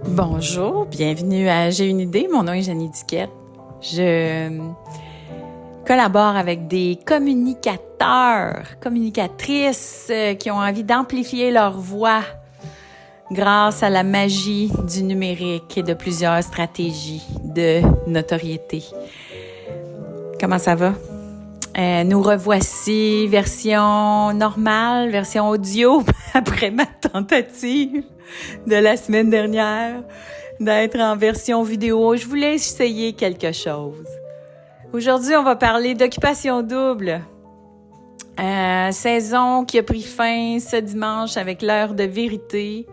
Bonjour, bienvenue à J'ai une idée. Mon nom est Jeannie Duquette. Je collabore avec des communicatrices qui ont envie d'amplifier leur voix grâce à la magie du numérique et de plusieurs stratégies de notoriété. Comment ça va? Nous revoici version normale, version audio, après ma tentative de la semaine dernière d'être en version vidéo. Je voulais essayer quelque chose. Aujourd'hui, on va parler d'Occupation double. Saison qui a pris fin ce dimanche avec l'heure de vérité.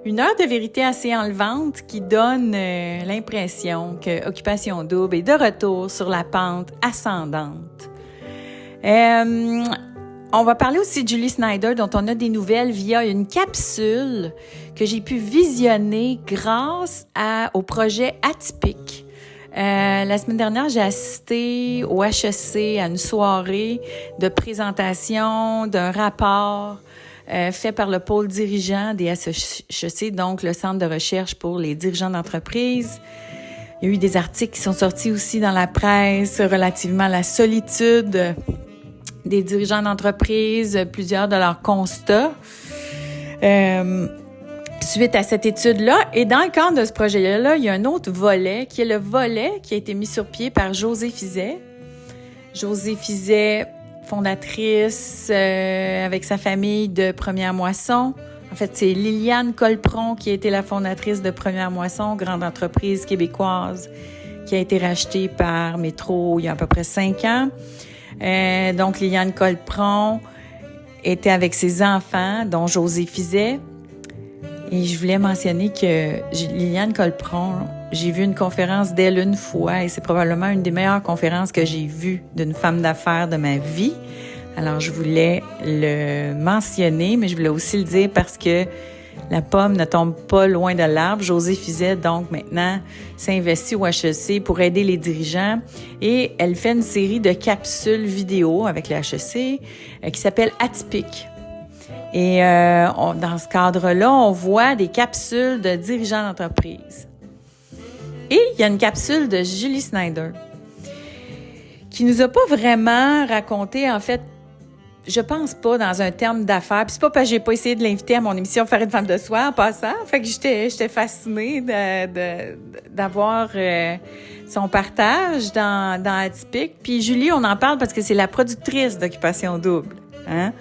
Une heure de vérité assez enlevante qui donne l'impression que Occupation double est de retour sur la pente ascendante. On va parler aussi de Julie Snyder, dont on a des nouvelles via une capsule que j'ai pu visionner grâce au projet Atypique. La semaine dernière, j'ai assisté au HEC à une soirée de présentation d'un rapport fait par le pôle dirigeant des HEC, donc le Centre de recherche pour les dirigeants d'entreprise. Il y a eu des articles qui sont sortis aussi dans la presse relativement à la solitude des dirigeants d'entreprise, plusieurs de leurs constats suite à cette étude-là. Et dans le cadre de ce projet-là, il y a un autre volet qui est le volet qui a été mis sur pied par Josée Fizet. Josée Fizet, fondatrice avec sa famille de Première Moisson. En fait, c'est Liliane Colpron qui a été la fondatrice de Première Moisson, grande entreprise québécoise qui a été rachetée par Métro il y a à peu près 5 ans. Donc, Liliane Colpron était avec ses enfants, dont Josée Fizet. Et je voulais mentionner que Liliane Colpron, j'ai vu une conférence d'elle une fois et c'est probablement une des meilleures conférences que j'ai vues d'une femme d'affaires de ma vie. Alors, je voulais le mentionner, mais je voulais aussi le dire parce que la pomme ne tombe pas loin de l'arbre. Josée Fizet, donc, maintenant, s'investit au HEC pour aider les dirigeants et elle fait une série de capsules vidéo avec le HEC qui s'appelle Atypique. Et dans ce cadre-là, on voit des capsules de dirigeants d'entreprise. Et il y a une capsule de Julie Snyder qui nous a pas vraiment raconté, en fait, je pense pas dans un terme d'affaires. Puis c'est pas parce que j'ai pas essayé de l'inviter à mon émission Faire une femme de soi en passant. Fait que j'étais fascinée d'avoir son partage dans Atypique. Puis Julie, on en parle parce que c'est la productrice d'Occupation double. Hein?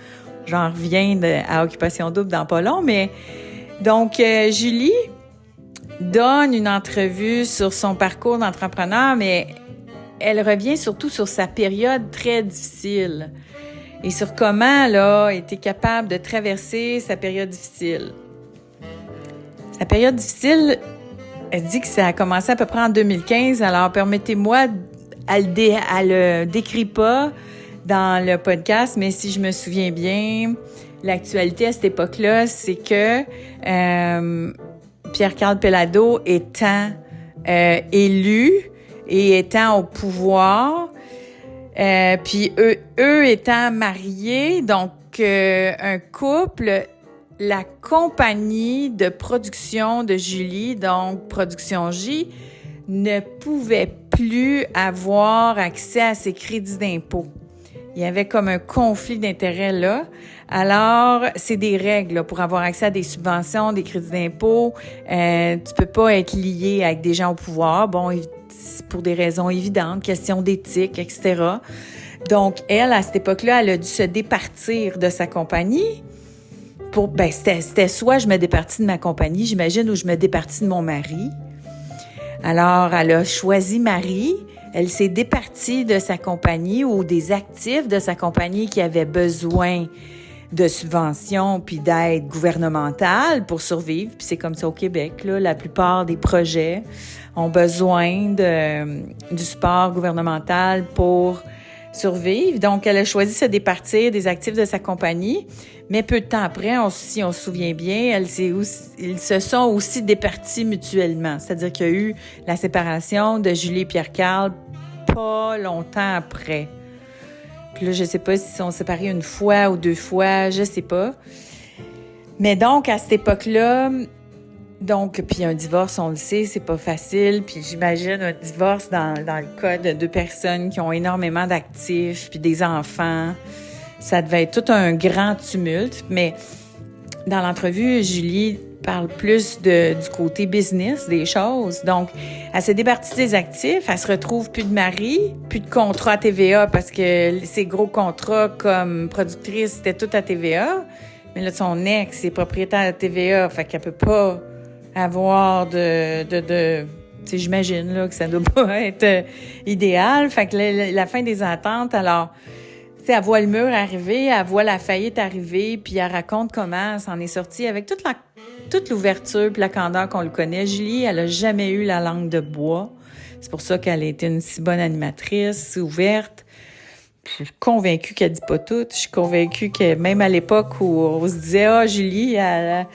J'en reviens à Occupation double dans pas long. Mais donc, Julie donne une entrevue sur son parcours d'entrepreneur, mais elle revient surtout sur sa période très difficile. Et sur comment elle a été capable de traverser sa période difficile. Sa période difficile, elle dit que ça a commencé à peu près en 2015. Alors, permettez-moi, elle le décrit pas dans le podcast, mais si je me souviens bien, l'actualité à cette époque-là, c'est que Pierre-Carl Pellado étant élu et étant au pouvoir, puis eux étant mariés, donc un couple, la compagnie de production de Julie, donc Production J, ne pouvait plus avoir accès à ses crédits d'impôt. Il y avait comme un conflit d'intérêts là. Alors, c'est des règles là, pour avoir accès à des subventions, des crédits d'impôt. Tu peux pas être lié avec des gens au pouvoir. Bon, pour des raisons évidentes, questions d'éthique, etc. Donc, elle, à cette époque-là, elle a dû se départir de sa compagnie. C'était soit je me départis de ma compagnie, j'imagine, ou je me départis de mon mari. Alors, elle a choisi Marie. Elle s'est départie de sa compagnie ou des actifs de sa compagnie qui avaient besoin de subventions puis d'aide gouvernementale pour survivre. Puis c'est comme ça au Québec, là, la plupart des projets ont besoin du support gouvernemental pour survivre. Donc, elle a choisi de se départir des actifs de sa compagnie. Mais peu de temps après, si on se souvient bien, ils se sont aussi départis mutuellement. C'est-à-dire qu'il y a eu la séparation de Julie et Pierre-Carl pas longtemps après. Puis là, je sais pas s'ils sont séparés une fois ou 2 fois, je sais pas. Mais donc, à cette époque-là, Donc, puis un divorce, on le sait, c'est pas facile. Puis j'imagine un divorce dans le cas de deux personnes qui ont énormément d'actifs, puis des enfants. Ça devait être tout un grand tumulte. Mais dans l'entrevue, Julie parle plus du côté business des choses. Donc, elle s'est départie de ses actifs, elle se retrouve plus de mari, plus de contrat à TVA parce que ses gros contrats comme productrice, c'était tout à TVA. Mais là, son ex est propriétaire de TVA, fait qu'elle peut pas avoir tu sais, j'imagine là que ça doit pas être idéal. Fait que la fin des ententes, alors, tu sais, elle voit le mur arriver, elle voit la faillite arriver, puis elle raconte comment elle s'en est sortie avec toute l'ouverture puis la candeur qu'on le connaît. Julie, elle a jamais eu la langue de bois. C'est pour ça qu'elle a été une si bonne animatrice, ouverte. Je suis convaincue qu'elle dit pas tout. Je suis convaincue que même à l'époque où on se disait « Ah, Julie, elle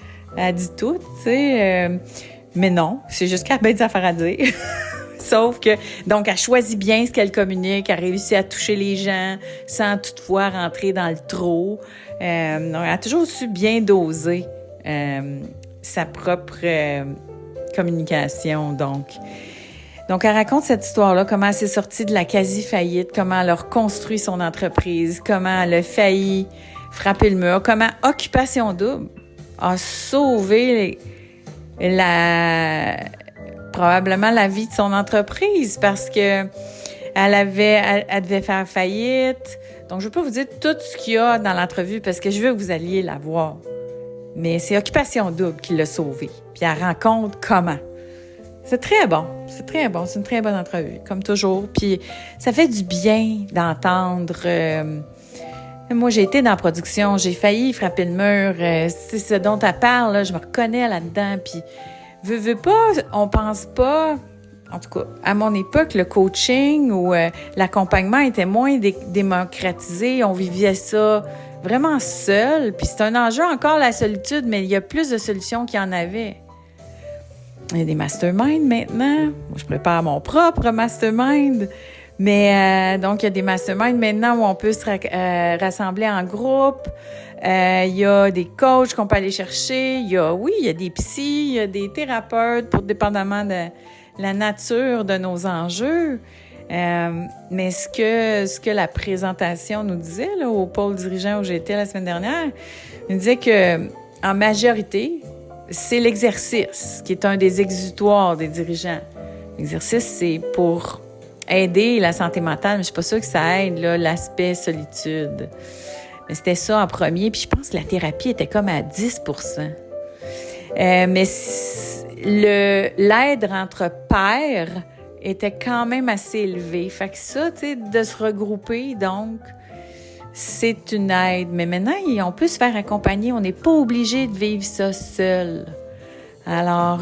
dit tout », tu sais. Mais non, c'est juste qu'elle a bien des affaires à dire. Sauf que, donc, elle choisit bien ce qu'elle communique, elle réussit à toucher les gens sans toutefois rentrer dans le trop. Elle a toujours su bien doser sa propre communication, donc. Donc, elle raconte cette histoire-là, comment elle s'est sortie de la quasi-faillite, comment elle a reconstruit son entreprise, comment elle a failli frapper le mur, comment Occupation Double a sauvé probablement la vie de son entreprise parce que elle devait faire faillite. Donc, je ne veux pas vous dire tout ce qu'il y a dans l'entrevue parce que je veux que vous alliez la voir. Mais c'est Occupation Double qui l'a sauvée. Puis elle raconte comment. C'est très bon. C'est très bon. C'est une très bonne entrevue, comme toujours. Puis ça fait du bien d'entendre. Moi, j'ai été dans la production. J'ai failli frapper le mur. C'est ce dont elle parle. Là, je me reconnais là-dedans. Puis, veux pas, on pense pas. En tout cas, à mon époque, le coaching ou l'accompagnement était moins démocratisé. On vivait ça vraiment seul. Puis c'est un enjeu encore, la solitude, mais il y a plus de solutions qu'il y en avait. Il y a des masterminds maintenant. Moi, je prépare mon propre mastermind. Mais donc, il y a des masterminds maintenant où on peut se rassembler en groupe. Il y a des coachs qu'on peut aller chercher. Il y a des psys, il y a des thérapeutes pour dépendamment de la nature de nos enjeux. Mais ce que la présentation nous disait là, au pôle dirigeant où j'étais la semaine dernière, nous disait que en majorité, c'est l'exercice qui est un des exutoires des dirigeants. L'exercice, c'est pour aider la santé mentale, mais je suis pas sûre que ça aide là, l'aspect solitude. Mais c'était ça en premier, puis je pense que la thérapie était comme à 10%. Mais l'aide entre pairs était quand même assez élevée. Fait que ça, tu sais, de se regrouper, donc, c'est une aide. Mais maintenant, on peut se faire accompagner. On n'est pas obligé de vivre ça seul. Alors,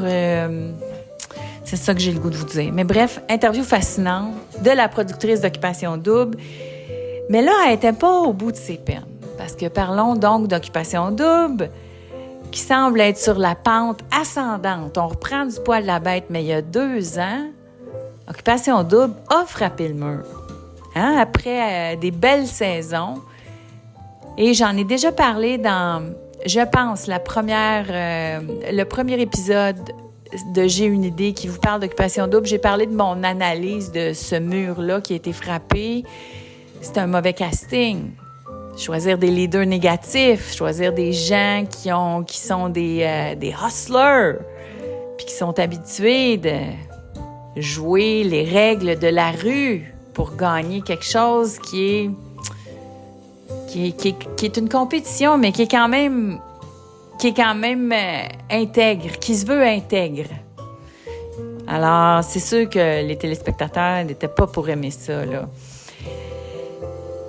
c'est ça que j'ai le goût de vous dire. Mais bref, interview fascinante de la productrice d'Occupation Double. Mais là, elle n'était pas au bout de ses peines. Parce que parlons donc d'Occupation Double, qui semble être sur la pente ascendante. On reprend du poil de la bête, mais il y a 2 ans, Occupation Double a frappé le mur. Hein? Après des belles saisons. Et j'en ai déjà parlé dans, je pense, le premier épisode de J'ai une idée qui vous parle d'Occupation Double. J'ai parlé de mon analyse de ce mur-là qui a été frappé. C'est un mauvais casting. Choisir des leaders négatifs, choisir des gens qui sont des hustlers, puis qui sont habitués de jouer les règles de la rue pour gagner quelque chose qui est une compétition, mais qui est quand même intègre, qui se veut intègre. Alors, c'est sûr que les téléspectateurs n'étaient pas pour aimer ça, là.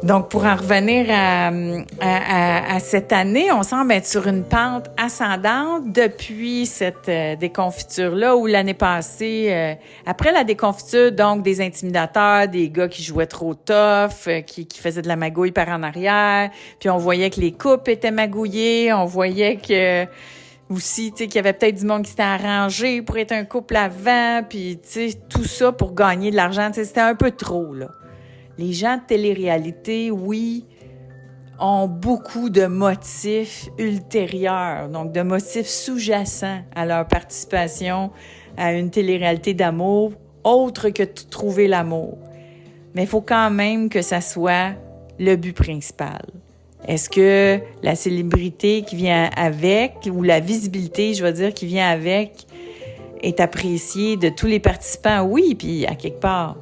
Donc, pour en revenir à cette année, on semble être sur une pente ascendante depuis cette déconfiture-là, où l'année passée, après la déconfiture, donc des intimidateurs, des gars qui jouaient trop tough, qui faisaient de la magouille par en arrière, puis on voyait que les couples étaient magouillés, on voyait que aussi, tu sais, qu'il y avait peut-être du monde qui s'était arrangé pour être un couple avant, puis tu sais, tout ça pour gagner de l'argent, tu sais, c'était un peu trop, là. Les gens de télé-réalité, oui, ont beaucoup de motifs ultérieurs, donc de motifs sous-jacents à leur participation à une télé-réalité d'amour, autre que de trouver l'amour. Mais il faut quand même que ça soit le but principal. Est-ce que la célébrité qui vient avec, ou la visibilité, je veux dire, qui vient avec, est appréciée de tous les participants? Oui, puis à quelque part,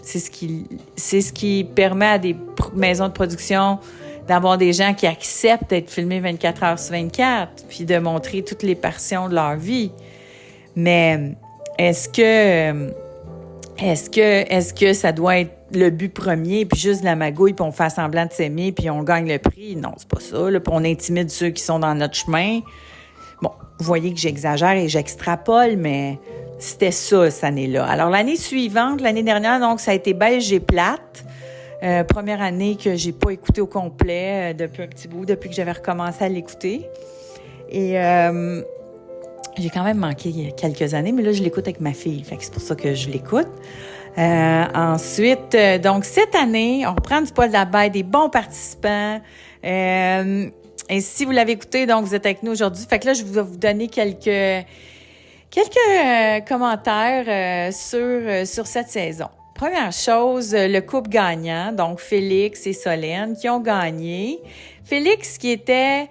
c'est ce qui permet à des maisons de production d'avoir des gens qui acceptent d'être filmés 24 heures sur 24, puis de montrer toutes les passions de leur vie. Mais est-ce que ça doit être le but premier, puis juste de la magouille, puis on fait semblant de s'aimer, puis on gagne le prix? Non, c'est pas ça. Là, puis on intimide ceux qui sont dans notre chemin. Bon, vous voyez que j'exagère et j'extrapole, mais c'était ça, cette année-là. Alors, l'année suivante, l'année dernière, donc, ça a été Beige et plate. Première année que j'ai pas écouté au complet depuis un petit bout, depuis que j'avais recommencé à l'écouter. Et j'ai quand même manqué quelques années, mais là, je l'écoute avec ma fille. Fait que c'est pour ça que je l'écoute. Ensuite, donc, cette année, on reprend du poil de la bête, des bons participants. Et si vous l'avez écouté, donc, vous êtes avec nous aujourd'hui. Fait que là, je vais vous donner quelques commentaires sur cette saison. Première chose, le couple gagnant, donc Félix et Solène, qui ont gagné. Félix, qui était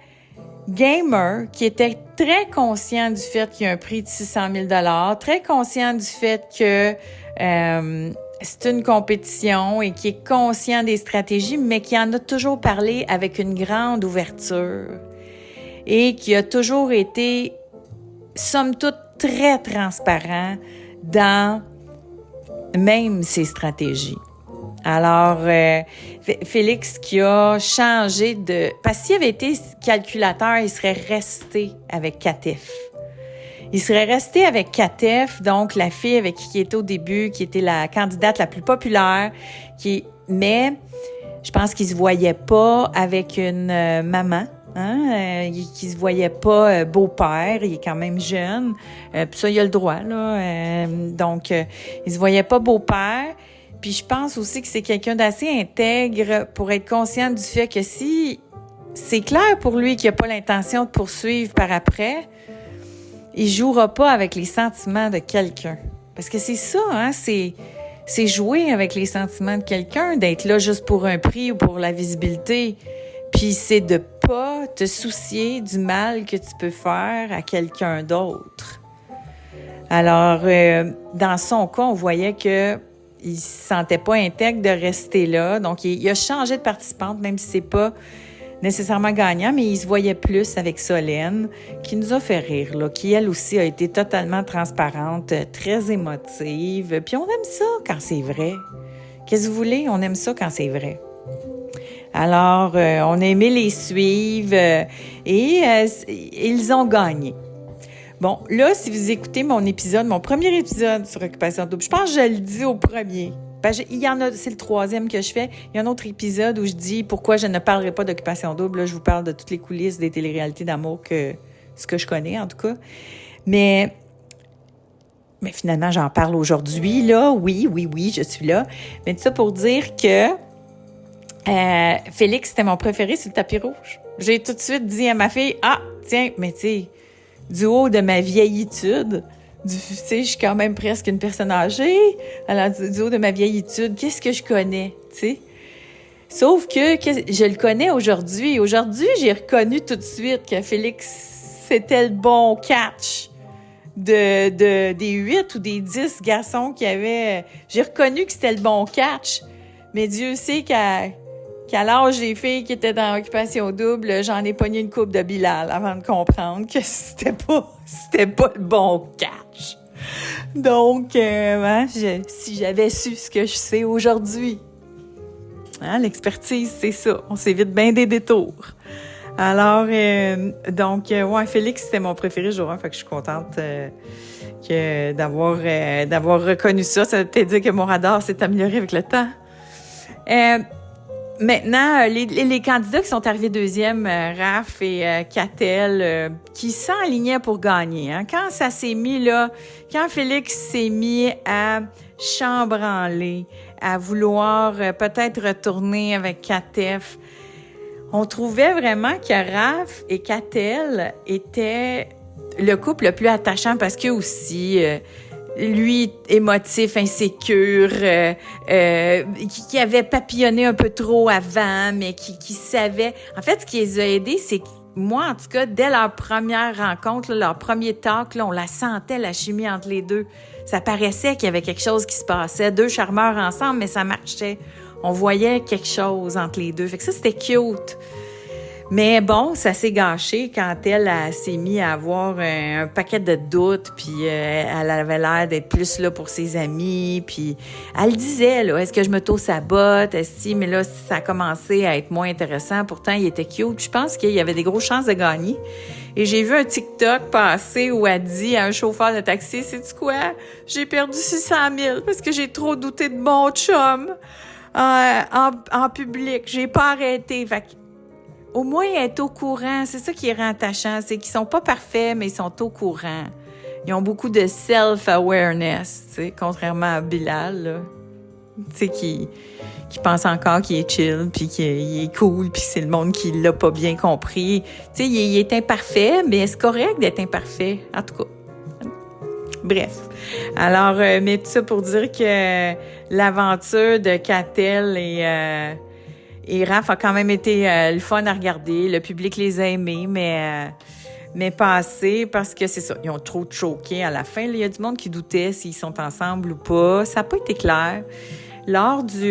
gamer, qui était très conscient du fait qu'il y a un prix de 600 000 $, très conscient du fait que c'est une compétition et qui est conscient des stratégies, mais qui en a toujours parlé avec une grande ouverture et qui a toujours été, somme toute, très transparent dans même ses stratégies. Alors, Félix qui a changé de... Parce qu'il avait été calculateur, il serait resté avec Katef. Il serait resté avec Katef, donc la fille avec qui il était au début, qui était la candidate la plus populaire, mais je pense qu'il se voyait pas avec une maman. Qui se voyait pas beau-père, il est quand même jeune, puis ça, il a le droit, là. Donc, il se voyait pas beau-père. Puis je pense aussi que c'est quelqu'un d'assez intègre pour être conscient du fait que si c'est clair pour lui qu'il n'a pas l'intention de poursuivre par après, il jouera pas avec les sentiments de quelqu'un. Parce que c'est ça, c'est jouer avec les sentiments de quelqu'un, d'être là juste pour un prix ou pour la visibilité. Puis c'est de pas te soucier du mal que tu peux faire à quelqu'un d'autre. Alors, dans son cas, on voyait que il se sentait pas intègre de rester là. Donc, il a changé de participante, même si c'est pas nécessairement gagnant, mais il se voyait plus avec Solène, qui nous a fait rire, là, qui, elle aussi, a été totalement transparente, très émotive. Puis on aime ça quand c'est vrai. Qu'est-ce que vous voulez? On aime ça quand c'est vrai. Alors, on a aimé les suivre et ils ont gagné. Bon, là, si vous écoutez mon premier épisode sur Occupation Double, je pense que je le dis au premier. Il y en a, c'est le 3e que je fais. Il y a un autre épisode où je dis pourquoi je ne parlerai pas d'Occupation Double. Là, je vous parle de toutes les coulisses des téléréalités d'amour, ce que je connais en tout cas. Mais finalement, j'en parle aujourd'hui, là. Oui, je suis là. Mais tout ça pour dire que Félix, c'était mon préféré sur le tapis rouge. J'ai tout de suite dit à ma fille, tiens, mais tu sais, du haut de ma vieillitude, tu sais, je suis quand même presque une personne âgée, alors du haut de ma vieillitude, qu'est-ce que je connais, tu sais? Sauf que je le connais aujourd'hui. Aujourd'hui, j'ai reconnu tout de suite que Félix, c'était le bon catch des 8 ou des 10 garçons qu'il y avait. J'ai reconnu que c'était le bon catch, mais Dieu sait qu'à l'âge des filles qui étaient dans Occupation Double, j'en ai pogné une coupe de Bilal avant de comprendre que c'était pas le bon catch. Donc, si j'avais su ce que je sais aujourd'hui, l'expertise, c'est ça. On s'évite bien des détours. Alors, Félix, c'était mon préféré jour 1, fait que je suis contente d'avoir reconnu ça. Ça veut peut-être dire que mon radar s'est amélioré avec le temps. Maintenant, les candidats qui sont arrivés deuxième, Raph et Catel, qui s'enlignaient pour gagner. Quand ça s'est mis là, quand Félix s'est mis à chambranler, à vouloir peut-être retourner avec Katef, On trouvait vraiment que Raph et Catel étaient le couple le plus attachant parce que aussi, lui, émotif, insécure, qui avait papillonné un peu trop avant, mais qui savait... En fait, ce qui les a aidés, c'est que moi, en tout cas, dès leur première rencontre, là, leur premier talk, là, on la sentait, la chimie entre les deux. Ça paraissait qu'il y avait quelque chose qui se passait. Deux charmeurs ensemble, mais ça marchait. On voyait quelque chose entre les deux. Fait que ça, c'était cute. Mais bon, ça s'est gâché quand elle s'est mise à avoir un paquet de doutes, puis elle avait l'air d'être plus là pour ses amis, puis elle disait, là, est-ce que je m'auto-sabote, mais là, ça a commencé à être moins intéressant. Pourtant, il était cute. Je pense qu'il y avait des grosses chances de gagner. Et j'ai vu un TikTok passer où elle dit à un chauffeur de taxi, sais-tu quoi? J'ai perdu 600 000 parce que j'ai trop douté de mon chum en public. J'ai pas arrêté. Fait que, au moins, elle est au courant. C'est ça qui est attachant. C'est qu'ils sont pas parfaits, mais ils sont au courant. Ils ont beaucoup de self-awareness, tu sais, contrairement à Bilal, là. Tu sais, qui pense encore qu'il est chill, puis qu'il est cool, puis c'est le monde qui l'a pas bien compris. Tu sais, il est imparfait, mais c'est correct d'être imparfait, en tout cas. Bref. Alors, mais tout ça pour dire que l'aventure de Catel et Raph a quand même été le fun à regarder. Le public les a aimés, mais pas assez parce que c'est ça. Ils ont trop choqué à la fin. Il y a du monde qui doutait s'ils sont ensemble ou pas. Ça n'a pas été clair. Lors de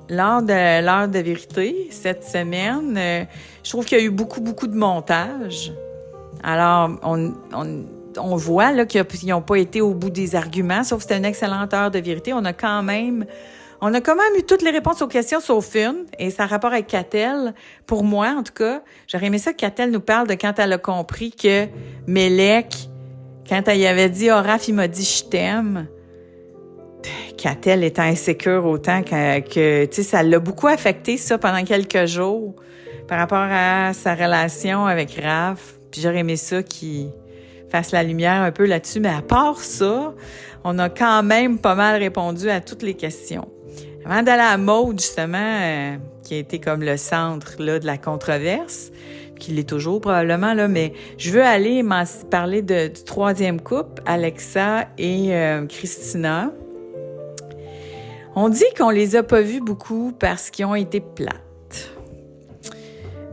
l'heure de vérité, cette semaine, je trouve qu'il y a eu beaucoup de montage. Alors, on voit là qu'ils n'ont pas été au bout des arguments, sauf que c'était une excellente heure de vérité. On a quand même eu toutes les réponses aux questions sauf une, et ça a rapport avec Catel. Pour moi, en tout cas, j'aurais aimé ça que Catel nous parle de quand elle a compris que Mélec, quand elle y avait dit « Oh, Raph, il m'a dit « je t'aime », Catel était insécure autant que tu sais, ça l'a beaucoup affecté, ça, pendant quelques jours, par rapport à sa relation avec Raph. Puis j'aurais aimé ça qu'il fasse la lumière un peu là-dessus. Mais à part ça, on a quand même pas mal répondu à toutes les questions. Avant d'aller à Maude, justement, qui a été comme le centre là, de la controverse, qui l'est toujours probablement, là, mais je veux aller parler du troisième couple, Alexa et Christina. On dit qu'on les a pas vus beaucoup parce qu'ils ont été plates.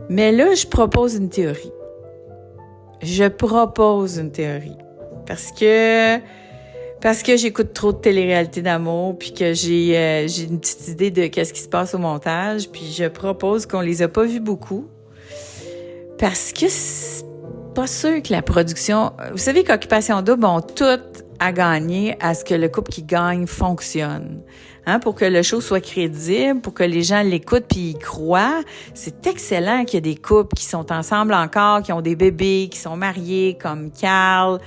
Mais là, je propose une théorie. Parce que j'écoute trop de télé-réalité d'amour, puis que j'ai une petite idée de qu'est-ce qui se passe au montage, puis je propose qu'on les a pas vus beaucoup. Parce que c'est pas sûr que la production... Vous savez qu'Occupation Double ont tout à gagner à ce que le couple qui gagne fonctionne. Hein, pour que le show soit crédible, pour que les gens l'écoutent puis y croient. C'est excellent qu'il y ait des couples qui sont ensemble encore, qui ont des bébés, qui sont mariés, comme Carl,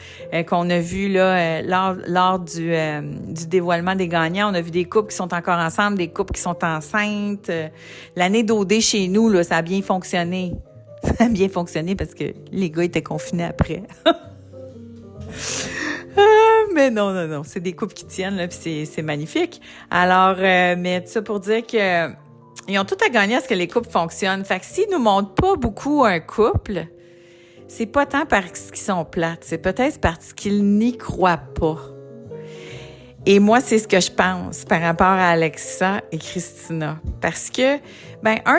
qu'on a vu là lors du dévoilement des gagnants. On a vu des couples qui sont encore ensemble, des couples qui sont enceintes. L'année d'OD chez nous, là, ça a bien fonctionné. Ça a bien fonctionné parce que les gars étaient confinés après. Mais non, c'est des couples qui tiennent, là, puis c'est magnifique. Alors, mais tout ça pour dire que ils ont tout à gagner à ce que les couples fonctionnent. Fait que s'ils nous montrent pas beaucoup un couple, c'est pas tant parce qu'ils sont plates, c'est peut-être parce qu'ils n'y croient pas. Et moi, c'est ce que je pense par rapport à Alexa et Christina. Parce que,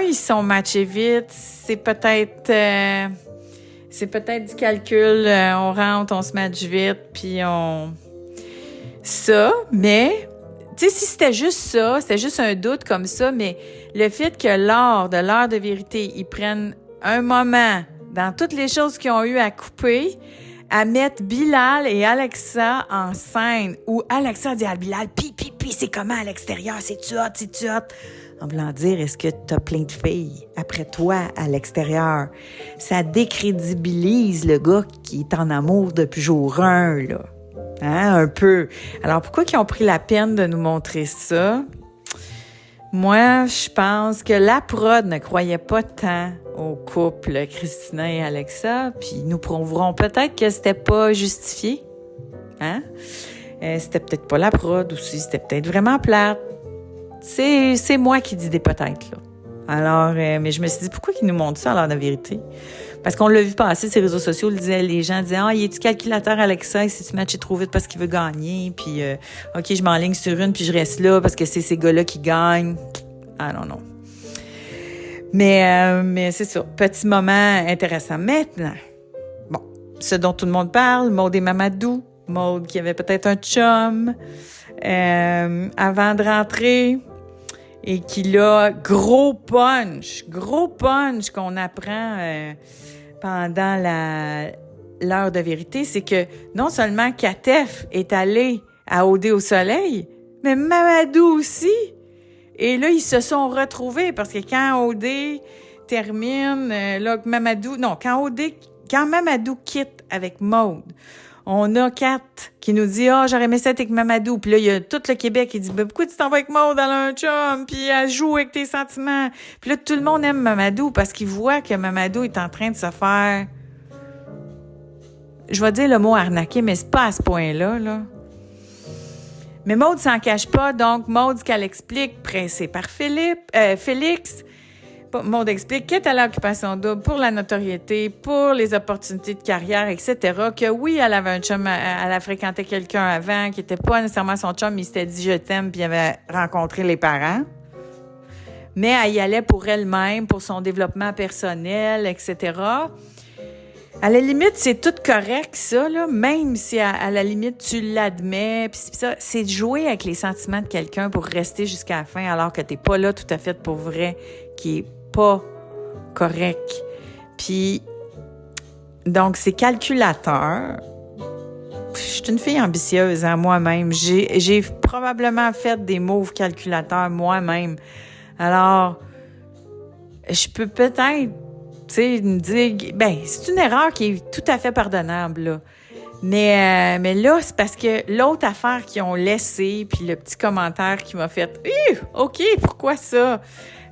ils sont matchés vite, c'est peut-être du calcul, on rentre, on se match vite, puis ça, mais, tu sais, si c'était juste ça, c'était juste un doute comme ça, mais le fait que lors de l'heure de vérité, ils prennent un moment dans toutes les choses qu'ils ont eu à couper, à mettre Bilal et Alexa en scène, où Alexa dit à Bilal, pis, c'est comment à l'extérieur, c'est-tu hot? En voulant dire, est-ce que t'as plein de filles après toi à l'extérieur? Ça décrédibilise le gars qui est en amour depuis jour 1, là. Hein, un peu. Alors, pourquoi ils ont pris la peine de nous montrer ça? Moi, je pense que la prod ne croyait pas tant au couple Christina et Alexa, puis ils nous prouveront peut-être que c'était pas justifié. Hein? C'était peut-être pas la prod aussi, c'était peut-être vraiment plate. C'est moi qui dis des peut-être, là. Alors, mais je me suis dit, pourquoi qu'ils nous montrent ça, alors, la vérité? Parce qu'on l'a vu passer sur les réseaux sociaux, les gens disaient, il est-tu calculateur Alexa, si tu matches trop vite parce qu'il veut gagner, puis OK, je m'enligne sur une, puis je reste là parce que c'est ces gars-là qui gagnent. Ah non. Mais c'est ça, petit moment intéressant. Maintenant, bon, ce dont tout le monde parle, Maud et Mamadou. Maud qui avait peut-être un chum avant de rentrer et qui l'a gros punch qu'on apprend pendant l'heure de vérité, c'est que non seulement Katef est allé à OD au soleil, mais Mamadou aussi. Et là, ils se sont retrouvés parce que quand OD termine, quand Mamadou quitte avec Maud, on a Kat qui nous dit « j'aurais aimé ça être avec Mamadou ». Puis là, il y a tout le Québec qui dit « pourquoi tu t'en vas avec Maud, elle a un chum, puis elle joue avec tes sentiments ». Puis là, tout le monde aime Mamadou parce qu'il voit que Mamadou est en train de se faire... Je vais dire le mot arnaquer, mais c'est pas à ce point-là, là. Mais Maud s'en cache pas, donc Maud, ce qu'elle explique, pressée par Félix, Maud explique qu'elle est à l'occupation double pour la notoriété, pour les opportunités de carrière, etc. Que oui, elle avait un chum, elle a fréquenté quelqu'un avant qui n'était pas nécessairement son chum, mais il s'était dit « je t'aime » puis il avait rencontré les parents. Mais elle y allait pour elle-même, pour son développement personnel, etc. À la limite, c'est tout correct, ça, là, même si à la limite, tu l'admets. Puis ça, c'est de jouer avec les sentiments de quelqu'un pour rester jusqu'à la fin alors que t'es pas là tout à fait pour vrai, qui est pas correct. Puis, donc, c'est calculateur. Je suis une fille ambitieuse, hein, moi-même. J'ai probablement fait des moves calculateurs moi-même. Alors, je peux peut-être, tu sais, me dire, c'est une erreur qui est tout à fait pardonnable, là. Mais là, c'est parce que l'autre affaire qu'ils ont laissé, puis le petit commentaire qui m'a fait « OK, pourquoi ça? »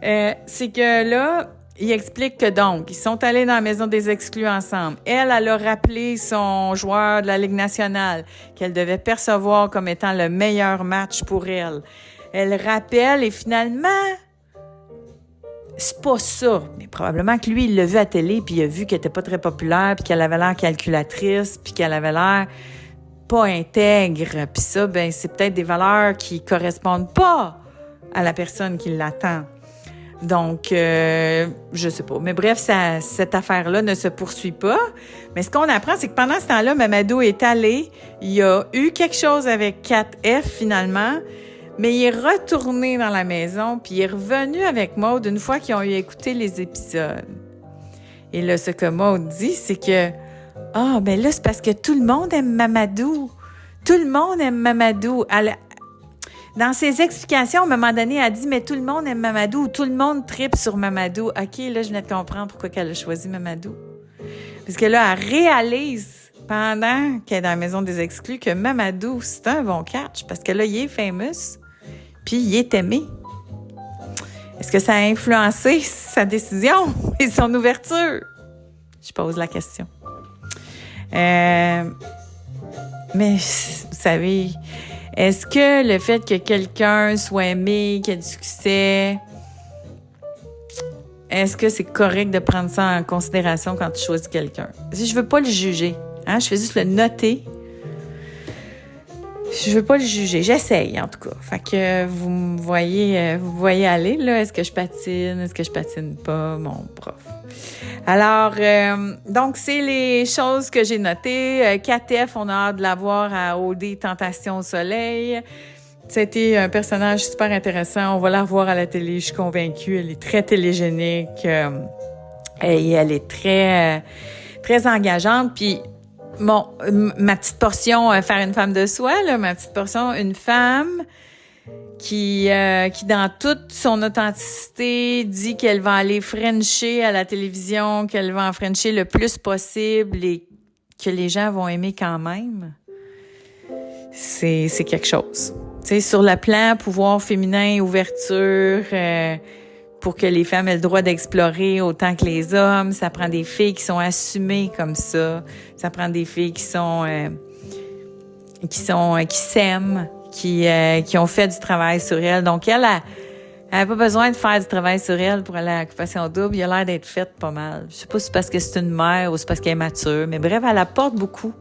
c'est que là, il explique que donc, ils sont allés dans la maison des exclus ensemble. Elle a rappelé son joueur de la Ligue nationale qu'elle devait percevoir comme étant le meilleur match pour elle. Elle rappelle et finalement, c'est pas ça. Mais probablement que lui, il l'a vu à la télé puis il a vu qu'elle était pas très populaire puis qu'elle avait l'air calculatrice puis qu'elle avait l'air pas intègre. Puis ça, c'est peut-être des valeurs qui correspondent pas à la personne qui l'attend. Donc, je sais pas. Mais bref, cette affaire-là ne se poursuit pas. Mais ce qu'on apprend, c'est que pendant ce temps-là, Mamadou est allé. Il y a eu quelque chose avec 4F, finalement. Mais il est retourné dans la maison, puis il est revenu avec Maud une fois qu'ils ont eu écouté les épisodes. Et là, ce que Maud dit, c'est que « là, c'est parce que tout le monde aime Mamadou. Tout le monde aime Mamadou. » Dans ses explications, à un moment donné, elle a dit « mais tout le monde aime Mamadou » ou « tout le monde tripe sur Mamadou ». OK, là, je venais de comprendre pourquoi elle a choisi Mamadou. Parce que là, elle réalise, pendant qu'elle est dans la maison des exclus, que Mamadou, c'est un bon catch. Parce que là, il est famous, puis il est aimé. Est-ce que ça a influencé sa décision et son ouverture? Je pose la question. Mais, vous savez... Est-ce que le fait que quelqu'un soit aimé, qu'il y ait du succès, est-ce que c'est correct de prendre ça en considération quand tu choisis quelqu'un? Je veux pas le juger, hein? Je fais juste le noter. Je veux pas le juger. J'essaye, en tout cas. Fait que vous me voyez aller, là. Est-ce que je patine? Est-ce que je patine pas? Mon prof. Alors, donc, c'est les choses que j'ai notées. KTF, on a hâte de la voir à OD Tentation au soleil. C'était un personnage super intéressant. On va la revoir à la télé, je suis convaincue. Elle est très télégénique et elle est très, très engageante. Puis, ma petite portion, faire une femme de soi, là, ma petite portion, une femme qui dans toute son authenticité, dit qu'elle va aller frencher à la télévision, qu'elle va en frencher le plus possible et que les gens vont aimer quand même. C'est quelque chose. Tu sais, sur le plan pouvoir féminin, ouverture, pour que les femmes aient le droit d'explorer autant que les hommes, ça prend des filles qui sont assumées comme ça. Ça prend des filles qui s'aiment, qui ont fait du travail sur elles. Donc, elle Elle n'a pas besoin de faire du travail sur elle pour aller à l'occupation double. Il a l'air d'être faite pas mal. Je sais pas si c'est parce que c'est une mère ou c'est parce qu'elle est mature, mais bref, elle apporte beaucoup.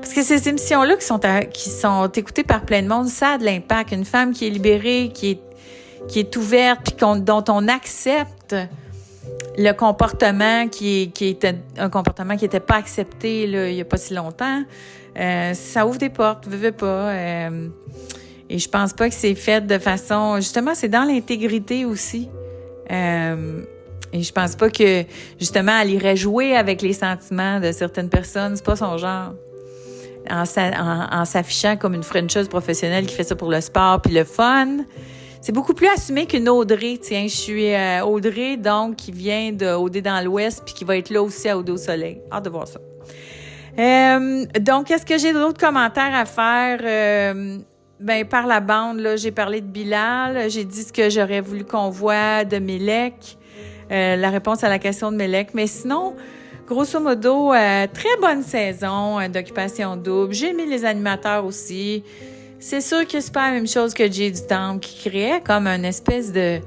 Parce que ces émissions-là qui sont écoutées par plein de monde, ça a de l'impact. Une femme qui est libérée, qui est ouverte, puis dont on accepte le comportement qui était un comportement qui n'était pas accepté là, il n'y a pas si longtemps, ça ouvre des portes, veux pas. Et je pense pas que c'est fait de façon... Justement, c'est dans l'intégrité aussi. Et je pense pas que, justement, elle irait jouer avec les sentiments de certaines personnes. C'est pas son genre. En s'affichant comme une Frencheuse professionnelle qui fait ça pour le sport puis le fun. C'est beaucoup plus assumé qu'une Audrey. Tiens, je suis Audrey, donc, qui vient de Audrey dans l'Ouest puis qui va être là aussi à Audrey au Soleil. Hâte de voir ça. Donc, est-ce que j'ai d'autres commentaires à faire? Par la bande, là, j'ai parlé de Bilal. J'ai dit ce que j'aurais voulu qu'on voit de Mélec. La réponse à la question de Mélec. Mais sinon, grosso modo, très bonne saison d'Occupation Double. J'ai mis les animateurs aussi. C'est sûr que c'est pas la même chose que Jay du Temple qui créait comme une espèce de...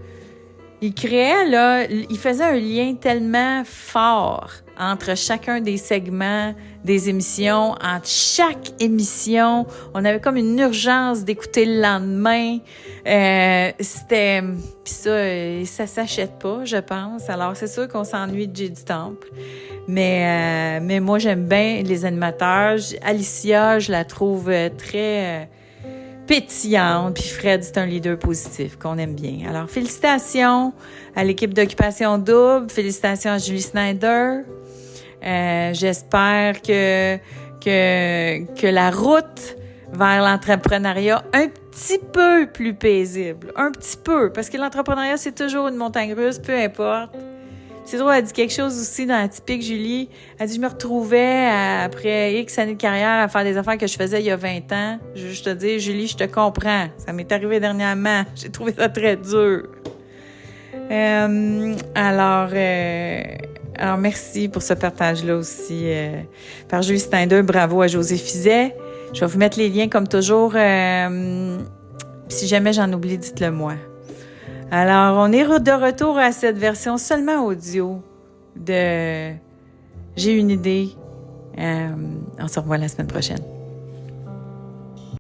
Il créait, là, il faisait un lien tellement fort entre chacun des segments des émissions, entre chaque émission. On avait comme une urgence d'écouter le lendemain. C'était... Puis ça s'achète pas, je pense. Alors, c'est sûr qu'on s'ennuie de Jay du Temple. Mais moi, j'aime bien les animateurs. Alicia, je la trouve très... pétillante, puis Fred, c'est un leader positif qu'on aime bien. Alors, félicitations à l'équipe d'Occupation Double, félicitations à Julie Snyder. J'espère que la route vers l'entrepreneuriat un petit peu plus paisible, un petit peu, parce que l'entrepreneuriat, c'est toujours une montagne russe, peu importe. C'est drôle, elle dit quelque chose aussi dans la typique Julie. Elle dit, je me retrouvais après X années de carrière à faire des affaires que je faisais il y a 20 ans. Je veux juste te dire, Julie, je te comprends. Ça m'est arrivé dernièrement. J'ai trouvé ça très dur. Alors, merci pour ce partage-là aussi par Julie Snyder. Bravo à José Fizet. Je vais vous mettre les liens comme toujours. Si jamais j'en oublie, dites-le moi. Alors, on est de retour à cette version seulement audio de J'ai une idée. On se revoit la semaine prochaine.